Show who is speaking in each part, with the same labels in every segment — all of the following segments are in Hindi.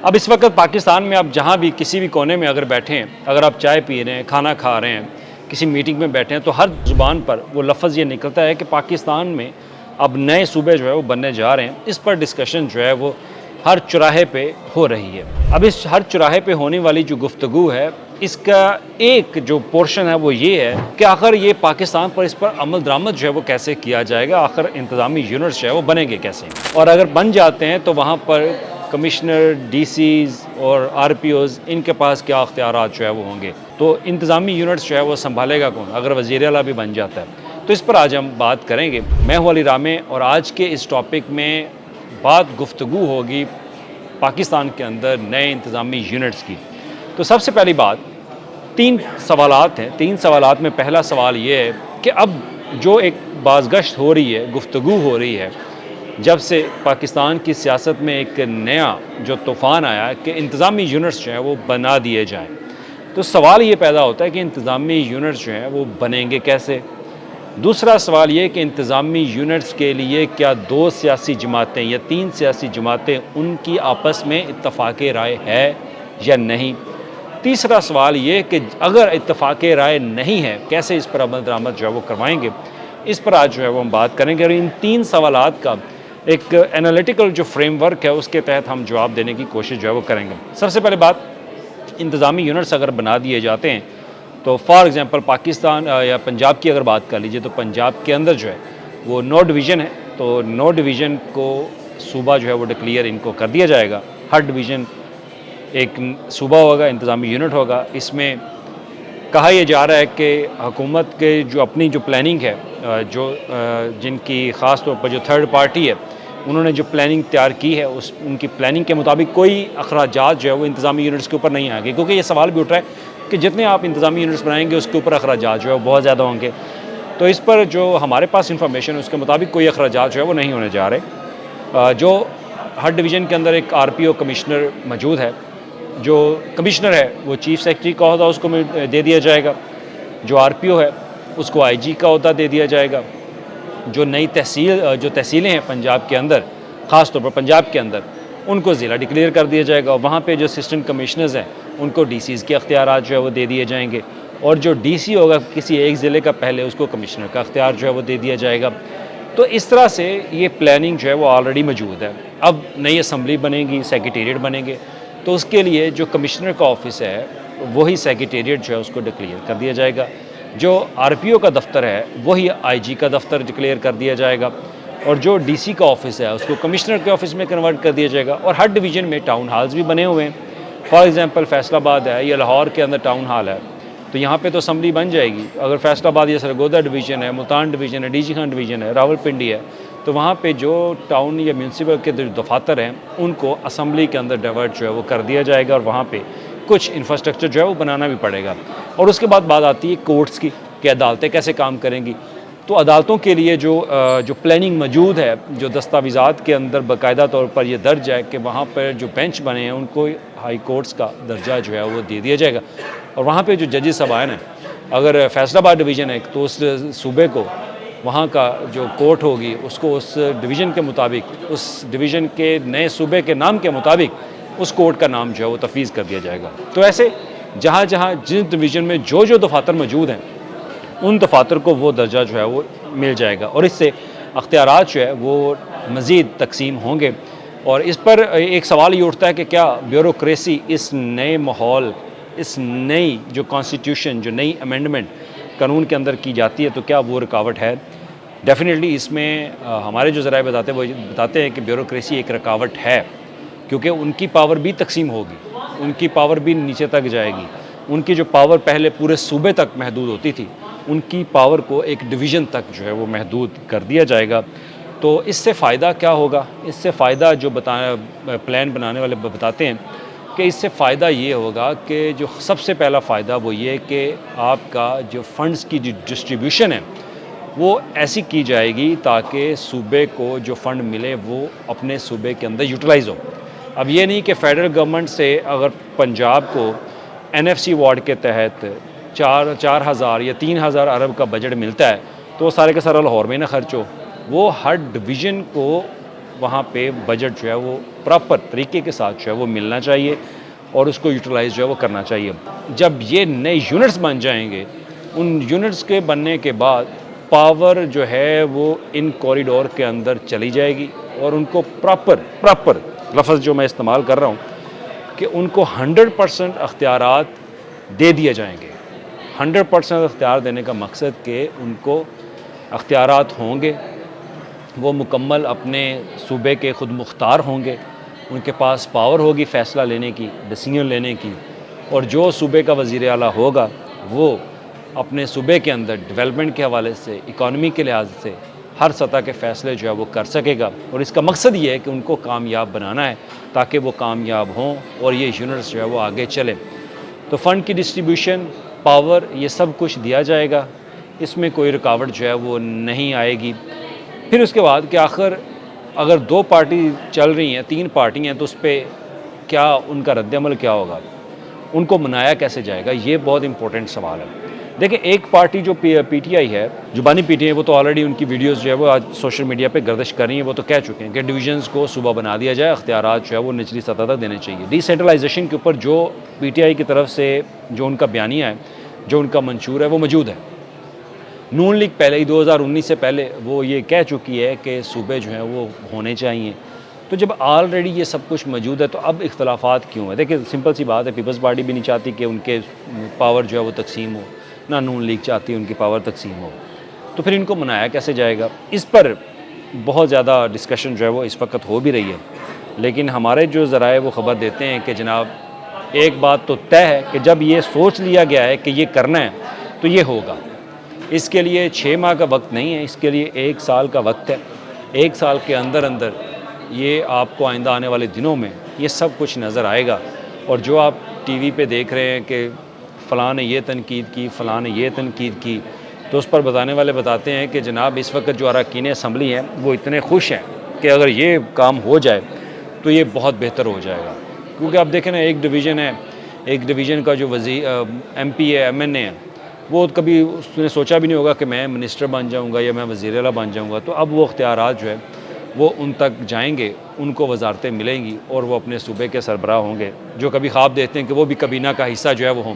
Speaker 1: अब इस वक्त पाकिस्तान में आप जहाँ भी किसी भी कोने में अगर बैठे हैं, अगर आप चाय पी रहे हैं, खाना खा रहे हैं, किसी मीटिंग में बैठे हैं, तो हर ज़ुबान पर वो लफ्ज़ ये निकलता है कि पाकिस्तान में अब नए सूबे जो है वो बनने जा रहे हैं। इस पर डिस्कशन जो है वो हर चौराहे पे हो रही है। अब इस हर चौराहे पे होने वाली जो गुफ्तगू है, इसका एक जो पोर्शन है वो ये है कि आखिर ये पाकिस्तान पर इस पर अमल दरामद जो है वो कैसे किया जाएगा, आखिर इंतज़ामी यूनिट्स जो है वो बनेंगे कैसे, और अगर बन जाते हैं तो वहाँ पर कमिश्नर, डीसीज़ और आरपीओज़ इनके पास क्या अख्तियारात जो है वो होंगे। तो इंतज़ामी यूनिट्स जो है वो संभालेगा कौन अगर वज़ीर आला भी बन जाता है। तो इस पर आज हम बात करेंगे। मैं हूँ अली रामे और आज के इस टॉपिक में बात गुफ्तगू होगी पाकिस्तान के अंदर नए इंतज़ामी यूनिट्स की। तो सबसे पहली बात, 3 सवालात हैं। 3 सवालात में पहला सवाल ये है कि अब जो एक बाज़गश्त हो रही है, गुफ्तगू हो रही है, जब से पाकिस्तान की सियासत में एक नया जो तूफ़ान आया कि इंतज़ामी यूनिट्स जो हैं वो बना दिए जाएँ। तो सवाल ये पैदा होता है कि इंतज़ामी यूनिट्स जो हैं वो बनेंगे कैसे? दूसरा सवाल ये कि इंतज़ामी यूनिट्स के लिए क्या 2 सियासी जमातें या 3 सियासी जमातें उनकी आपस में इत्तफ़ाक़ राय है या नहीं? तीसरा सवाल ये कि अगर इत्तफ़ाक़ राय नहीं है, कैसे इस पर अमल दरामद जो है वो करवाएंगे? इस पर आज जो है वो हम बात करेंगे और इन 3 सवालात का एक एनालिटिकल जो फ्रेमवर्क है उसके तहत हम जवाब देने की कोशिश जो है वो करेंगे। सबसे पहले बात, इंतज़ामी यूनिट्स अगर बना दिए जाते हैं तो फॉर एग्ज़ाम्पल पाकिस्तान या पंजाब की अगर बात कर लीजिए तो पंजाब के अंदर जो है वो 9 डिवीज़न है। तो 9 डिवीज़न को सूबा जो है वो डिक्लेयर इनको कर दिया जाएगा। हर डिवीज़न एक सूबा होगा, इंतज़ामी यूनिट होगा। इसमें कहा यह जा रहा है कि हुकूमत के जो अपनी जो प्लानिंग है, जिनकी ख़ास तौर पर जो थर्ड पार्टी है, उन्होंने जो प्लानिंग तैयार की है उनकी प्लानिंग के मुताबिक कोई अखराजात जो है वो इंतज़ामी यूनिट्स के ऊपर नहीं आएंगे, क्योंकि ये सवाल भी उठ रहा है कि जितने आप इंतज़ामी यूनिट्स बनाएंगे उसके ऊपर अखराजात जो है वो बहुत ज़्यादा होंगे। तो इस पर जो हमारे पास इंफॉर्मेशन है उसके मुताबिक कोई अखराजात जो है वो नहीं होने जा रहे। जो हर डिवीज़न के अंदर एक आरपीओ कमिश्नर मौजूद है। जो कमिश्नर है वो चीफ़ सेक्रेटरी का ओहदा उसको दे दिया जाएगा। जो आरपीओ है उसको आईजी का ओहदा दे दिया जाएगा। जो नई तहसीलें हैं पंजाब के अंदर, ख़ास तौर पर पंजाब के अंदर, उनको ज़िला डिक्लेयर कर दिया जाएगा और वहाँ पे जो असिस्टेंट कमिश्नर्स हैं उनको डीसीज़ के अख्तियारात जो है वो दे दिए जाएंगे। और जो डीसी होगा किसी एक ज़िले का, पहले उसको कमिश्नर का अख्तियार जो है वो दे दिया जाएगा। तो इस तरह से ये प्लानिंग जो है वो ऑलरेडी मौजूद है। अब नई असम्बली बनेगी, सेक्रेटेरिएट बनेंगे, तो उसके लिए जो कमिश्नर का ऑफिस है वही सेक्रेटेरिएट जो है उसको डिक्लेयर कर दिया जाएगा। जो आरपीओ का दफ्तर है वही आईजी का दफ्तर डिक्लेयर कर दिया जाएगा और जो डीसी का ऑफिस है उसको कमिश्नर के ऑफिस में कन्वर्ट कर दिया जाएगा। और हर डिवीज़न में टाउन हाल्स भी बने हुए हैं। फॉर एग्ज़ाम्पल फैसलाबाद है या लाहौर के अंदर टाउन हाल है, तो यहाँ पे तो असम्बली बन जाएगी। अगर फैसलाबाद या सरगोदा डिवीज़न है, मुल्तान डिवीज़न है, डीजी खान डिवीज़न है, रावलपिंडी है, तो वहाँ पे जो टाउन या म्यूनसिपल के जो दफातर हैं उनको असम्बली के अंदर डाइवर्ट जो है वो कर दिया जाएगा और वहाँ पे कुछ इंफ्रास्ट्रक्चर जो है वो बनाना भी पड़ेगा। और उसके बाद बात आती है कोर्ट्स की कि अदालतें कैसे काम करेंगी। तो अदालतों के लिए जो प्लानिंग मौजूद है, जो दस्तावेज़ात के अंदर बाकायदा तौर पर यह दर्ज है कि वहाँ पर जो बेंच बने हैं उनको हाई कोर्ट्स का दर्जा जो है वो दे दिया जाएगा। और वहाँ पे जो जजेस सब आए हैं, अगर फैसलाबाद डिवीज़न है तो उस सूबे को वहाँ का जो कोर्ट होगी उसको उस डिवीज़न के मुताबिक, उस डिवीज़न के नए सूबे के नाम के मुताबिक उस कोर्ट का नाम जो है वो तफवीज़ कर दिया जाएगा। तो ऐसे जहाँ जहाँ जिस डिवीज़न में जो दफातर मौजूद हैं उन दफातर को वो दर्जा जो है वो मिल जाएगा और इससे अख्तियारात जो है वो मज़ीद तकसीम होंगे। और इस पर एक सवाल ये उठता है कि क्या ब्यूरोक्रेसी इस नए माहौल, इस नई जो कॉन्स्टिट्यूशन, जो नई अमेंडमेंट कानून के अंदर की जाती है, तो क्या वो रुकावट है? डेफिनेटली इसमें हमारे जो ज़राए बताते हैं कि ब्यूरोक्रेसी एक रुकावट है, क्योंकि उनकी पावर भी तकसीम होगी, उनकी पावर भी नीचे तक जाएगी। उनकी जो पावर पहले पूरे सूबे तक महदूद होती थी, उनकी पावर को एक डिवीज़न तक जो है वो महदूद कर दिया जाएगा। तो इससे फ़ायदा क्या होगा? इससे फ़ायदा जो प्लान बनाने वाले बताते हैं कि इससे फ़ायदा ये होगा कि जो सबसे पहला फ़ायदा वो ये कि आपका जो फ़ंड्स की जो डिस्ट्रीब्यूशन है वो ऐसी की जाएगी ताकि सूबे को जो फ़ंड मिले वो अपने सूबे के अंदर यूटिलाइज़ हो। अब ये नहीं कि फ़ेडरल गवर्नमेंट से अगर पंजाब को एनएफसी वार्ड के तहत 4,000 या 3,000 अरब का बजट मिलता है तो सारे का सारा लाहौर में ना खर्च हो। वो हर डिवीज़न को वहाँ पे बजट जो है वो प्रॉपर तरीके के साथ जो है वो मिलना चाहिए और उसको यूटिलाइज़ जो है वो करना चाहिए। जब ये नए यूनिट्स बन जाएंगे, उन यूनिट्स के बनने के बाद पावर जो है वो इन कॉरिडोर के अंदर चली जाएगी और उनको प्रॉपर लफ्ज़ जो मैं इस्तेमाल कर रहा हूँ कि उनको 100% अख्तियारात दे दिए जाएंगे। 100% अख्तियार देने का मकसद कि उनको अख्तियारात होंगे, वो मुकम्मल अपने सूबे के ख़ुद मुख्तार होंगे, उनके पास पावर होगी फ़ैसला लेने की, डिसीजन लेने की, और जो सूबे का वज़ीर आला होगा वो अपने सूबे के अंदर डेवलपमेंट के हवाले से, इकॉनमी के लिहाज से हर सतह के फ़ैसले जो है वो कर सकेगा। और इसका मकसद ये है कि उनको कामयाब बनाना है ताकि वो कामयाब हों और ये यूनिट्स जो है वो आगे चलें। तो फ़ंड की डिस्ट्रीब्यूशन, पावर, ये सब कुछ दिया जाएगा, इसमें कोई रुकावट जो है वो नहीं आएगी। फिर उसके बाद कि आखिर अगर 2 पार्टी चल रही हैं, 3 पार्टी हैं, तो उस पर क्या उनका रद्द-ए-अमल क्या होगा, उनको मनाया कैसे जाएगा, ये बहुत इंपॉर्टेंट सवाल है। देखिए, एक पार्टी जो पीटीआई है, जुबानी पीटीआई, वो तो ऑलरेडी उनकी वीडियोस जो है वो आज सोशल मीडिया पे गर्दिश कर रही हैं। वो तो कह चुके हैं कि डिवीजन्स को सूबा बना दिया जाए, अख्तियारात जो है वो निचली सतह तक देने चाहिए। डिसेंट्रलाइजेशन के ऊपर जो पीटीआई की तरफ से जो उनका बयानिया है, जो उनका मंशूर है, वो मौजूद है। नून लीग पहले ही 2019 से पहले वो ये कह चुकी है कि सूबे जो हैं वो होने चाहिए। तो जब ऑलरेडी ये सब कुछ मौजूद है तो अब इख्तलाफात क्यों है? देखिए, सिंपल सी बात है, पीपल्स पार्टी भी नहीं चाहती कि उनके पावर जो है वो तकसीम हो, ना नून लीग चाहती है उनकी पावर तकसीम हो। तो फिर इनको मनाया कैसे जाएगा? इस पर बहुत ज़्यादा डिस्कशन जो है वो इस वक्त हो भी रही है। लेकिन हमारे जो ज़राए वो ख़बर देते हैं कि जनाब, एक बात तो तय है कि जब ये सोच लिया गया है कि ये करना है तो ये होगा। इसके लिए 6 माह का वक्त नहीं है, इसके लिए 1 साल का वक्त है। 1 साल के अंदर अंदर ये आपको आइंदा आने वाले दिनों में ये सब कुछ नज़र आएगा। और जो आप टीवी पे देख रहे हैं कि फ़लाँ ने ये तनकीद की, फ़लाँ ने ये तनकीद की, तो उस पर बताने वाले बताते हैं कि जनाब, इस वक्त जो अरकान असम्बली हैं वो इतने खुश हैं कि अगर ये काम हो जाए तो ये बहुत बेहतर हो जाएगा। क्योंकि आप देखें ना, एक डिवीज़न है, एक डिवीज़न का जो MP है, MNA है, वो कभी उसने सोचा भी नहीं होगा कि मैं मिनिस्टर बन जाऊंगा या मैं वज़ीर आला बन जाऊंगा। तो अब वो अख्तियारात जो है वो उन तक जाएंगे, उनको वजारतें मिलेंगी और वो अपने सूबे के सरबराह होंगे, जो कभी ख्वाब देखते हैं कि वो भी कबीना का हिस्सा जो है वो हों।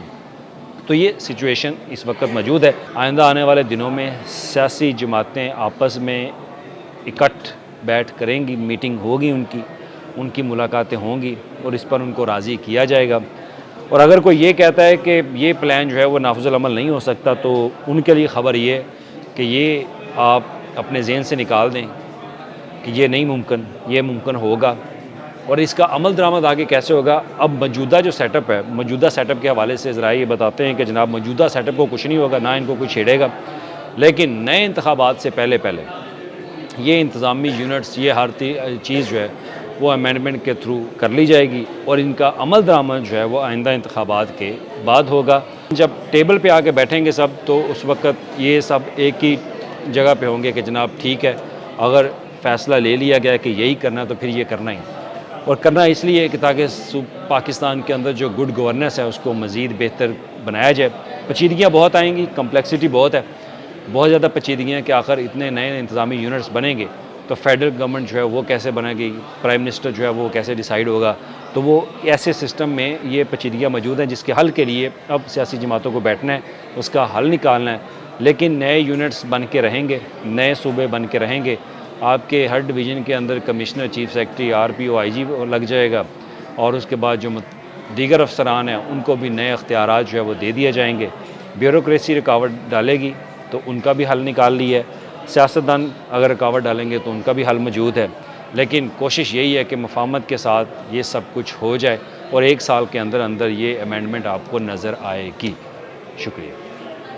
Speaker 1: तो ये सिचुएशन इस वक्त मौजूद है। आइंदा आने वाले दिनों में सियासी जमातें आपस में इकट्ठ बैठ करेंगी, मीटिंग होगी, उनकी मुलाकातें होंगी और इस पर उनको राज़ी किया जाएगा। और अगर कोई ये कहता है कि ये प्लान जो है वो नाफिज़ुल अमल नहीं हो सकता, तो उनके लिए ख़बर ये कि ये आप अपने ज़हन से निकाल दें कि ये नहीं मुमकिन, ये मुमकिन होगा। और इसका अमल दरामद आगे कैसे होगा? अब मौजूदा जो सेटअप है, मौजूदा सेटअप के हवाले से ज़रा ये बताते हैं कि जनाब, मौजूदा सेटअप को कुछ नहीं होगा, ना इनको कोई छेड़ेगा, लेकिन नए इंतखाबात से पहले ये इंतज़ामी यूनिट्स, ये हर चीज़ जो है वो अमेंडमेंट के थ्रू कर ली जाएगी और इनका अमल दरामद जो है वो आइंदा इंतखाबात के बाद होगा। जब टेबल पे आके बैठेंगे सब, तो उस वक्त ये सब एक ही जगह पे होंगे कि जनाब ठीक है, अगर फ़ैसला ले लिया गया कि यही करना तो फिर ये करना ही, और करना इसलिए कि ताकि पाकिस्तान के अंदर जो गुड गवर्नेंस है उसको मज़ीद बेहतर बनाया जाए। पेचीदगियाँ बहुत आएंगी, कम्प्लेक्सिटी बहुत है, बहुत ज़्यादा पेचीदगियाँ कि आखिर इतने नए इंतज़ामी यूनिट्स बनेंगे तो फेडरल गवर्नमेंट जो है वो कैसे बनेगी, प्राइम मिनिस्टर जो है वो कैसे डिसाइड होगा। तो वो ऐसे सिस्टम में ये पेचीदगियाँ मौजूद हैं जिसके हल के लिए अब सियासी जमातों को बैठना है, उसका हल निकालना है। लेकिन नए यूनिट्स बन के रहेंगे, नए सूबे बन के रहेंगे। आपके हर डिवीज़न के अंदर commissioner, chief secretary, RPO, IG लग जाएगा और उसके बाद जो दीगर अफसरान हैं उनको भी नए अख्तियारात जो है वो दे दिए जाएंगे। ब्यूरोक्रेसी रुकावट डालेगी तो उनका भी हल निकाल लिया है, सियासतदान अगर रुकावट डालेंगे तो उनका भी हल मौजूद है। लेकिन कोशिश यही है कि मफाहमत के साथ ये सब कुछ हो जाए और 1 साल के अंदर अंदर ये अमेंडमेंट आपको नज़र आएगी। शुक्रिया।